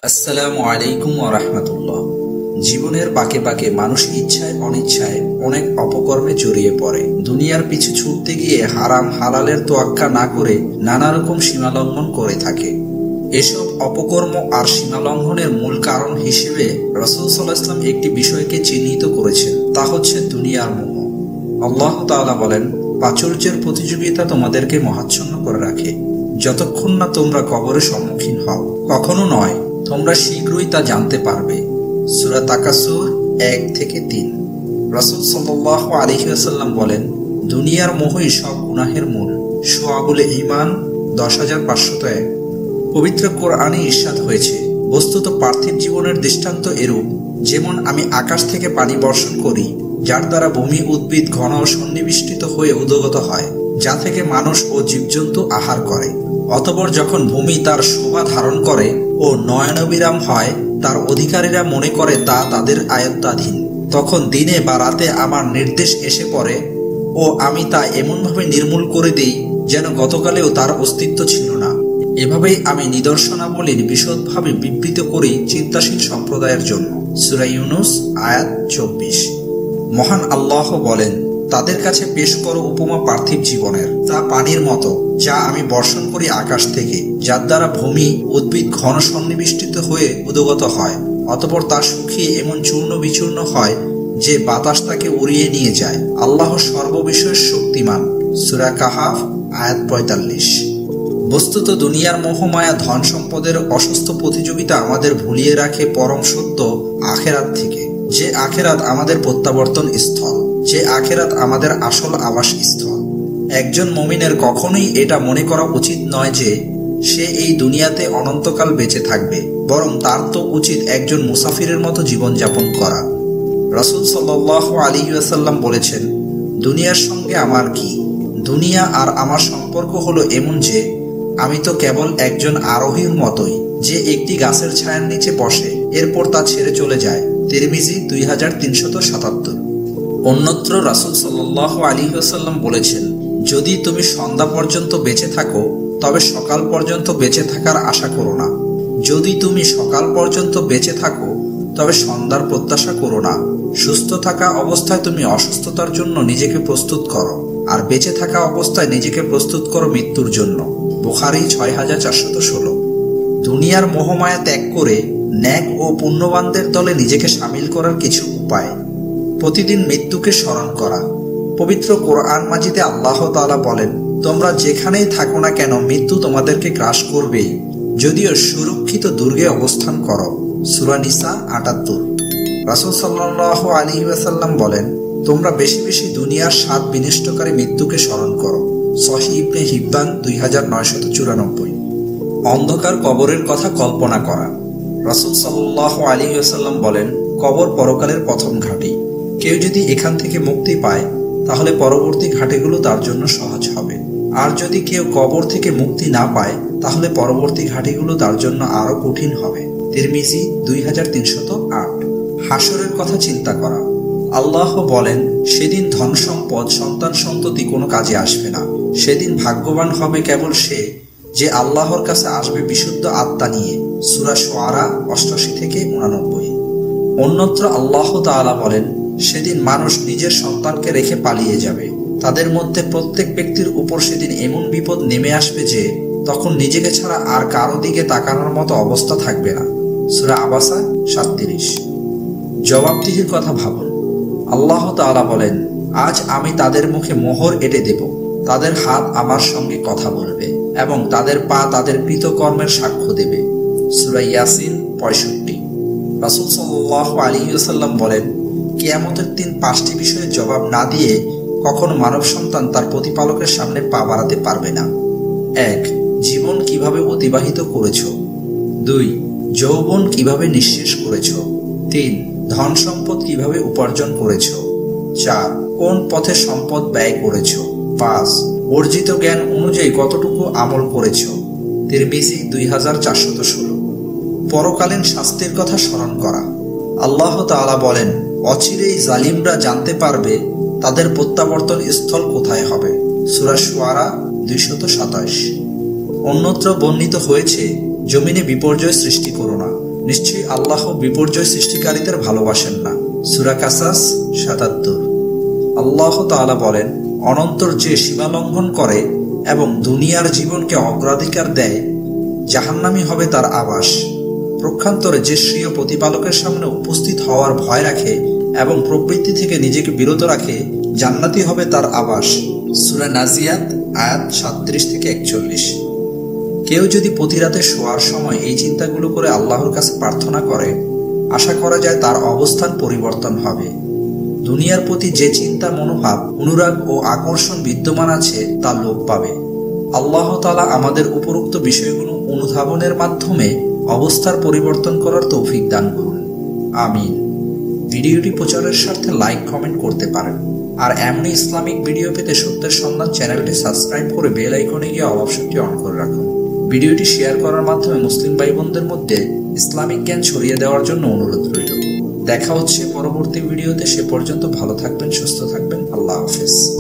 আসসালামু আলাইকুম ওয়া রাহমাতুল্লাহ। জীবনের বাঁকে বাঁকে মানুষ ইচ্ছায় অনিচ্ছায় অনেক অপকর্মে জড়িয়ে পড়ে। দুনিয়ার পিছু ছুটতে গিয়ে হারাম হালালের তোয়াক্কা না করে নানা রকম সীমালঙ্ঘন করে থাকে। এসব অপকর্ম আর সীমালঙ্ঘনের মূল কারণ হিসেবে রাসূল সাল্লাল্লাহু আলাইহি ওয়াসাল্লাম একটি বিষয়কে চিহ্নিত করেছেন, তা হচ্ছে দুনিয়ার মোহ। আল্লাহ তাআলা বলেন, প্রাচুর্যের প্রতিযোগিতা তোমাদেরকে মোহাচ্ছন্ন করে রাখে, যতক্ষণ না তোমরা কবরের সম্মুখীন হও। কখনো নয়, তোমরা শীঘ্রই তা জানতে পারবে। সূরা তাকাসুর 1-3। রাসূল সাল্লাল্লাহু আলাইহি ওয়াসাল্লাম বলেন, দুনিয়ার মোহই সব গুনাহের মূল। শুআবুল ঈমান 10501। পবিত্র কোরআনে ইরশাদ হয়েছে, বস্তুত পার্থিব জীবনের দৃষ্টান্ত এরূপ, যেমন আমি আকাশ থেকে পানি বর্ষণ করি, যার দ্বারা ভূমি উদ্ভিদ ঘন ও সন্নিবিষ্টিত হয়ে উদ্গত হয়, যা থেকে মানুষ ও জীবজন্তু আহার করে। অতঃপর যখন ভূমি তার শোভা ধারণ করে ও নয়নবিরাম হয়, তার অধিকারীরা মনে করে তা তাদের আয়ত্তাধীন। তখন দিনে বা রাতে আমার নির্দেশ এসে পড়ে ও আমি তা এমনভাবে নির্মূল করে দিই যেন গতকালেও তার অস্তিত্ব ছিল না। এভাবেই আমি নিদর্শনাবলীর বিশদভাবে বিবৃত করি চিন্তাশীল সম্প্রদায়ের জন্য। সূরা ইউনূস আয়াত 24। মহান আল্লাহ বলেন, তাদের কাছে পেশ করো উপমা পার্থিব জীবনের, তা পানির মতো যা আমি বর্ষণ করি আকাশ থেকে, যার দ্বারা ভূমি উদ্ভিদ ঘন সন্নিবিষ্টিত হয়ে উদ্গত হয়, অতঃপর তা শুকিয়ে এমন চূর্ণ বিচূর্ণ হয় যে বাতাস তাকে উড়িয়ে নিয়ে যায়। আল্লাহ সর্ববিষয়ে শক্তিমান। সূরা কাহাফ আয়াত 45। বস্তুত দুনিয়ার মোহমায়া ধন সম্পদের অসুস্থ প্রতিযোগিতা আমাদের ভুলিয়ে রাখে পরম সত্য আখেরাত থেকে, যে আখেরাত আমাদের প্রত্যাবর্তন স্থল, যে আখেরাত আমাদের আসল আবাস স্থল। একজন মুমিনের কখনোই এটা মনে করা উচিত নয় যে সে এই দুনিয়াতে অনন্তকাল বেঁচে থাকবে, বরং তার তো উচিত একজন মুসাফিরের মতো জীবনযাপন করা। রাসূল সাল্লাল্লাহু আলাইহি ওয়াসাল্লাম বলেছেন, দুনিয়ার সঙ্গে আমার কি? দুনিয়া আর আমার সম্পর্ক হলো এমন যে আমি তো কেবল একজন আরোহীর মতোই, যে একটি গাছের ছায়ার নিচে বসে, এরপর তা ছেড়ে চলে যায়। তিরমিজি 2377। অন্যত্র রাসূল সাল্লাল্লাহু আলাইহি ওয়াসাল্লাম বলেছেন, যদি তুমি সন্ধ্যা পর্যন্ত বেঁচে থাকো তবে সকাল পর্যন্ত বেঁচে থাকার আশা করো না। যদি তুমি সকাল পর্যন্ত বেঁচে থাকো তবে সন্ধ্যার প্রত্যাশা করো না। সুস্থ থাকা অবস্থায় তুমি অসুস্থতার জন্য নিজেকে প্রস্তুত করো, আর বেঁচে থাকা অবস্থায় নিজেকে প্রস্তুত করো মৃত্যুর জন্য। বুখারী 6416। দুনিয়ার মোহমায়া ত্যাগ করে ন্যাক ও পুণ্যবানদের দলে নিজেকে সামিল করার কিছু উপায়। প্রতিদিন মৃত্যুকে স্মরণ করা। পবিত্র কোরআন মাজিদে আল্লাহ তাআলা বলেন, তোমরা যেখানেই থাকো না কেন মৃত্যু তোমাদেরকে গ্রাস করবেই, যদিও সুরক্ষিত দুর্গে অবস্থান করো। সূরা নিসা 78। রাসূল সাল্লাল্লাহু আলাইহি ওয়াসাল্লাম বলেন, তোমরা বেশি বেশি দুনিয়ার স্বাদ বিনষ্টকারী মৃত্যুকে স্মরণ করো। সহিহ ইবনে হিব্বান 2994। অন্ধকার কবরের কথা কল্পনা করা। রাসূল সাল্লাল্লাহু আলাইহি ওয়াসাল্লাম বলেন, কবর পরকালের প্রথম ঘাঁটি। কেউ যদি এখান থেকে মুক্তি পায় তাহলে পরবর্তী ঘাটিগুলো তার জন্য সহজ হবে, আর যদি কেউ কবর থেকে মুক্তি না পায় তাহলে পরবর্তী ঘাটিগুলো তার জন্য আরো কঠিন হবে। তিরমিজি 2308। হাসরের কথা চিন্তা করা। আল্লাহ বলেন, সেদিন ধন সম্পদ সন্তান সন্ততি কোনো কাজে আসবে না। সেদিন ভাগ্যবান হবে কেবল সে যে আল্লাহর কাছে আসবে বিশুদ্ধ আত্মা নিয়ে। সূরা শুআরা 88-89। অন্যত্র আল্লাহ তাআলা বলেন, সেদিন মানুষ নিজের সন্তানকে রেখে পালিয়ে যাবে। তাদের মধ্যে প্রত্যেক ব্যক্তির উপর সেদিন এমন বিপদ নেমে আসবে যে তখন নিজেকে ছাড়া আর কারো দিকে তাকানোর মতো অবস্থা থাকবে না। সূরা আবাসা 37। জবাবদিহির কথা ভাবুন। আল্লাহ তাআলা বলেন, আজ আমি তাদের মুখে মোহর এঁটে দেব, তাদের হাত আমার সঙ্গে কথা বলবে এবং তাদের পা তাদের কৃতকর্মের সাক্ষ্য দেবে। সূরা ইয়াসিন 65। রাসূল সাল্লাল্লাহু আলাইহি ওয়াসাল্লাম বলেন, কিয়ামতের দিন 5টি বিষয়ের জবাব না দিয়ে কখনো মানব সন্তান তার প্রতিপালকের সামনে পা বাড়াতে পারবে না। 1. জীবন কিভাবে অতিবাহিত করেছ। 2. যৌবন কিভাবে নিঃশেষ করেছ। 3. ধন সম্পদ কিভাবে উপার্জন করেছ। 4. কোন পথে সম্পদ ব্যয় করেছ। 5. অর্জিত জ্ঞান অনুযায়ী কতটুকু আমল করেছ। তিরমিজি 2416। পরকালীন শাস্তির কথা স্মরণ করা। আল্লাহ তাআলা বলেন, অচিরেই জালিমরা জানতে পারবে তাদের প্রত্যাবর্তন স্থল কোথায় হবে। সূরা শুআরা 227। অন্যত্র বর্ণিত হয়েছে, জমিনে বিপর্যয় সৃষ্টি করো না, নিশ্চয়ই আল্লাহ বিপর্যয় সৃষ্টিকারীদের ভালোবাসেন না। সূরা কাসাস ৭৭। আল্লাহ তাআলা বলেন, অনন্তর যে সীমা লঙ্ঘন করে এবং দুনিয়ার জীবনকে অগ্রাধিকার দেয়, জাহান্নামী হবে তার আবাস। প্রক্ষান্তরে যে স্বীয় প্রতিপালকের সামনে উপস্থিত হওয়ার ভয় রাখে এবং প্রবৃত্তি থেকে নিজেকে বিরত রাখে, জান্নাতি হবে তার আবাস। সূরা নাজিয়াত আয়াত ৩৭ থেকে ৪১। কেউ যদি প্রতি রাতে শোয়ার সময় এই চিন্তাগুলো করে আল্লাহর কাছে প্রার্থনা করে, আশা করা যায় তার অবস্থান পরিবর্তন হবে। দুনিয়ার প্রতি যে চিন্তা, মনোভাব, অনুরাগ ও আকর্ষণ বিদ্যমান আছে তা লোপ পাবে। আল্লাহ তাআলা আমাদের উপরোক্ত বিষয়গুলো অনুধাবনের মাধ্যমে অবস্থার পরিবর্তন করার তৌফিক দান করুন। আমিন। ভিডিওটি প্রচারের স্বার্থে লাইক, কমেন্ট করতে পারেন। আর এমনি ইসলামিক ভিডিও পেতে সত্যের সন্ধান চ্যানেলটি সাবস্ক্রাইব করে বেল আইকনে গিয়ে অল অপশনটি অন করে রাখুন। ভিডিওটি শেয়ার করার মাধ্যমে মুসলিম ভাই বোনদের মধ্যে ইসলামিক জ্ঞান ছড়িয়ে দেওয়ার জন্য অনুরোধ রইল। দেখা হচ্ছে পরবর্তী ভিডিওতে। সে পর্যন্ত ভালো থাকবেন, সুস্থ থাকবেন। আল্লাহ হাফেজ।